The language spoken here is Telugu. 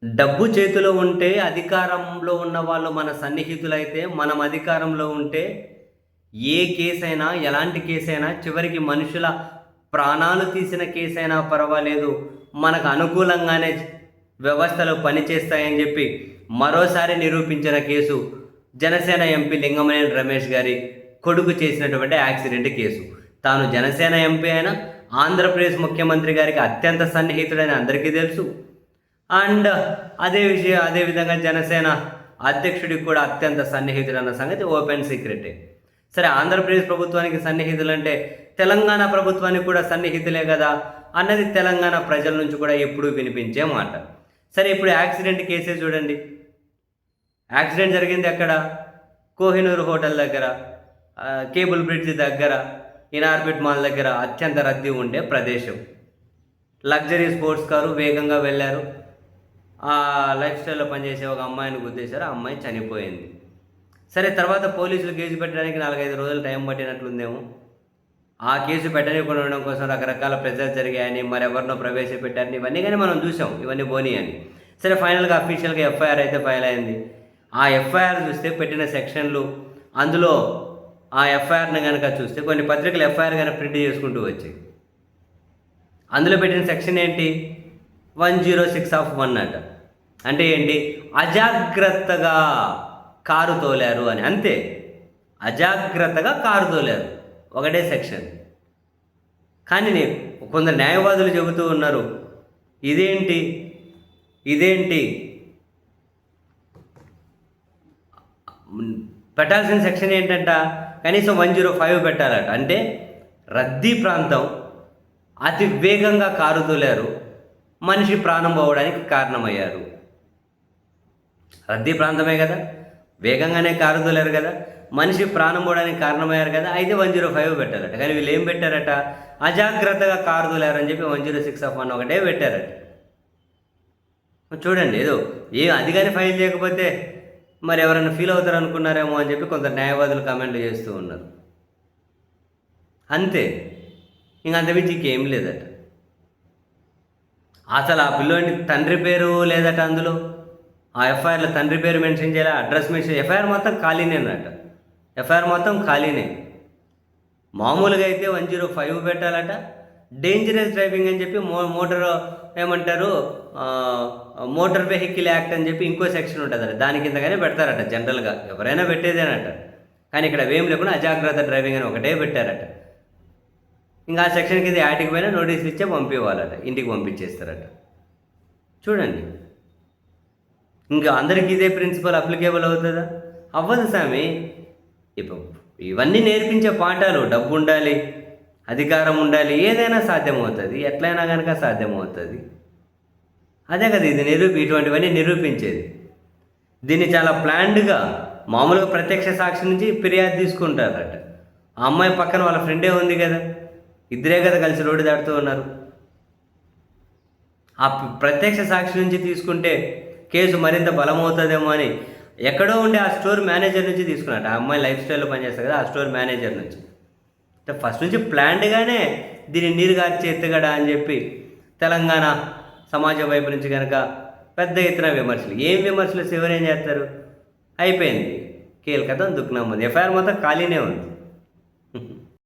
డబ్బు చేతిలో ఉంటే అధికారంలో ఉన్న వాళ్ళు మన సన్నిహితులైతే, మనం అధికారంలో ఉంటే ఏ కేసైనా, ఎలాంటి కేసైనా చివరికి మనుషుల ప్రాణాలు తీసిన కేసైనా పర్వాలేదు. మనకు అనుకూలంగానే వ్యవస్థలు పనిచేస్తాయని చెప్పి మరోసారి నిరూపించిన కేసు జనసేన ఎంపీ లింగమనేని రమేష్ గారి కొడుకు చేసినటువంటి యాక్సిడెంట్ కేసు. తాను జనసేన ఎంపీ అయినా ఆంధ్రప్రదేశ్ ముఖ్యమంత్రి గారికి అత్యంత సన్నిహితుడని అందరికీ తెలుసు. అండ్ అదేవిధంగా జనసేన అధ్యక్షుడికి కూడా అత్యంత సన్నిహితుడన్న సంగతి ఓపెన్ సీక్రెటే. సరే, ఆంధ్రప్రదేశ్ ప్రభుత్వానికి సన్నిహితులంటే తెలంగాణ ప్రభుత్వానికి కూడా సన్నిహితులే కదా అన్నది తెలంగాణ ప్రజల నుంచి కూడా ఎప్పుడూ వినిపించే మాట. సరే, ఇప్పుడు యాక్సిడెంట్ కేసే చూడండి. యాక్సిడెంట్ జరిగింది ఎక్కడ? కోహినూర్ హోటల్ దగ్గర, కేబుల్ బ్రిడ్జ్ దగ్గర, ఇనార్బిట్ మాల్ దగ్గర అత్యంత రద్దీ ఉండే ప్రదేశం. లగ్జరీ స్పోర్ట్స్ కారు వేగంగా వెళ్ళారు. ఆ లైఫ్ స్టైల్లో పనిచేసే ఒక అమ్మాయిని గుద్దేశారు. ఆ అమ్మాయి చనిపోయింది. సరే, తర్వాత పోలీసులు కేసు పెట్టడానికి 4-5 రోజులు టైం పట్టినట్లుందేమో. ఆ కేసు పెట్టనీయకుండా ఉండడం కోసం రకరకాల ప్రెజర్స్ జరిగాయని, మరెవరినో ప్రవేశపెట్టారని ఇవన్నీ కానీ మనం చూసాం. ఇవన్నీ పోనీ అని. సరే, ఫైనల్గా అఫీషియల్గా ఎఫ్ఐఆర్ అయితే ఫైల్ అయింది. ఆ ఎఫ్ఐఆర్ చూస్తే పెట్టిన సెక్షన్లు, అందులో ఆ ఎఫ్ఐఆర్ని కనుక చూస్తే కొన్ని పత్రికలు ఎఫ్ఐఆర్ కనుక ప్రింట్ చేసుకుంటూ వచ్చాయి. అందులో పెట్టిన సెక్షన్ ఏంటి? 106(1) అట. అంటే ఏంటి? అజాగ్రత్తగా కారు తోలారు అని. అంతే, అజాగ్రత్తగా కారు తోలారు, ఒకటే సెక్షన్. కానీ కొందరు న్యాయవాదులు చెబుతూ ఉన్నారు, ఇదేంటి పెట్టాల్సిన సెక్షన్ ఏంటంట, కనీసం 105 పెట్టాలట. అంటే రద్దీ ప్రాంతం, అతి వేగంగా కారు తోలారు, మనిషి ప్రాణం పోవడానికి కారణమయ్యారు. రద్దీ ప్రాంతమే కదా, వేగంగానే కారు తోలారు కదా, మనిషి ప్రాణం పోవడానికి కారణమయ్యారు కదా, అయితే 105 పెట్టారట. కానీ వీళ్ళు ఏం పెట్టారట? అజాగ్రత్తగా కారు తోలారని చెప్పి 106(1) ఒకటే పెట్టారట. చూడండి, అది కానీ ఫైల్ చేయకపోతే మరి ఎవరైనా ఫీల్ అవుతారు అనుకున్నారేమో అని చెప్పి కొందరు న్యాయవాదులు కామెంట్లు చేస్తూ ఉన్నారు. అంతే, ఇంక అంతమించి ఇంకేం లేదట. అసలు ఆ పిల్లోని తండ్రి పేరు లేదట అందులో. ఆ ఎఫ్ఐఆర్లో తండ్రి పేరు మెన్షన్ చేయాలి, అడ్రస్ మెన్షన్. ఎఫ్ఐఆర్ మొత్తం ఖాళీనేనట. ఎఫ్ఐఆర్ మొత్తం ఖాళీనే. మామూలుగా అయితే 105 పెట్టాలట. డేంజరస్ డ్రైవింగ్ అని చెప్పి మోటార్ వెహికల్ యాక్ట్ అని చెప్పి ఇంకో సెక్షన్ ఉంటుందట. దాని కిందగానే పెడతారట జనరల్గా, ఎవరైనా పెట్టేదేనట. కానీ ఇక్కడ ఏం లేకుండా అజాగ్రత్త డ్రైవింగ్ అని ఒకటే పెట్టారట. ఇంకా ఆ సెక్షన్ కింద యాటికి పోయినా నోటీసులు ఇచ్చే పంపివ్వాలట, ఇంటికి పంపించేస్తారట. చూడండి, ఇంకా అందరికీ ఇదే ప్రిన్సిపల్ అప్లికేబుల్ అవుతుందా? అవ్వదు స్వామి. ఇవన్నీ నేర్పించే పాఠాలు. డబ్బు ఉండాలి, అధికారం ఉండాలి, ఏదైనా సాధ్యమవుతుంది, ఎట్లయినా కనుక సాధ్యమవుతుంది. అదే కదా ఇటువంటివన్నీ నిరూపించేది. దీన్ని చాలా ప్లాన్డ్గా, మామూలుగా ప్రత్యక్ష సాక్షి నుంచి ఫిర్యాదు తీసుకుంటారట. ఆ అమ్మాయి పక్కన వాళ్ళ ఫ్రెండే ఉంది కదా, ఇద్దరే కదా కలిసి రోడ్డు దాటుతూ ఉన్నారు. ఆ ప్రత్యక్ష సాక్షి నుంచి తీసుకుంటే కేసు మరింత బలమవుతుందేమో అని ఎక్కడో ఉండే ఆ స్టోర్ మేనేజర్ నుంచి తీసుకున్నట్టు. ఆ అమ్మాయి లైఫ్ స్టైల్లో పనిచేస్తారు కదా, ఆ స్టోర్ మేనేజర్ నుంచి. ఫస్ట్ నుంచి ప్లాన్డ్గానే దీన్ని నీరుగార్చి ఎత్తుగడ అని చెప్పి తెలంగాణ సమాజం వైపు నుంచి కనుక పెద్ద ఎత్తున విమర్శలు. ఏం విమర్శలు? ఎవరేం చేస్తారు? అయిపోయింది, కీలకతం దుఃఖనం ఉంది. ఎఫ్ఐఆర్ మొత్తం ఖాళీనే ఉంది.